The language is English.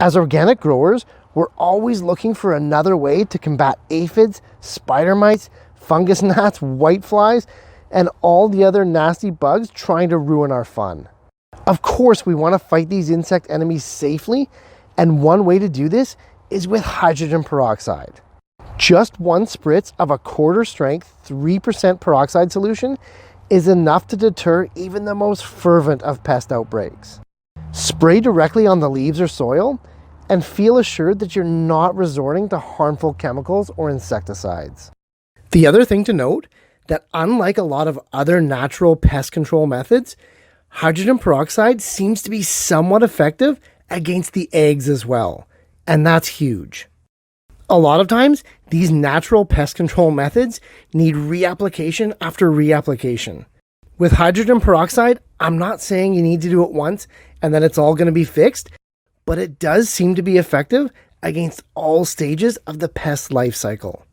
As organic growers, we're always looking for another way to combat aphids, spider mites, fungus gnats, whiteflies, and all the other nasty bugs trying to ruin our fun. Of course, we want to fight these insect enemies safely, and one way to do this is with hydrogen peroxide. Just one spritz of a quarter strength 3% peroxide solution is enough to deter even the most fervent of pest outbreaks. Spray directly on the leaves or soil and feel assured that you're not resorting to harmful chemicals or insecticides. The other thing to note, that unlike a lot of other natural pest control methods, hydrogen peroxide seems to be somewhat effective against the eggs as well, and that's huge. A lot of times, these natural pest control methods need reapplication after reapplication. With hydrogen peroxide, I'm not saying you need to do it once and then it's all going to be fixed, but it does seem to be effective against all stages of the pest life cycle.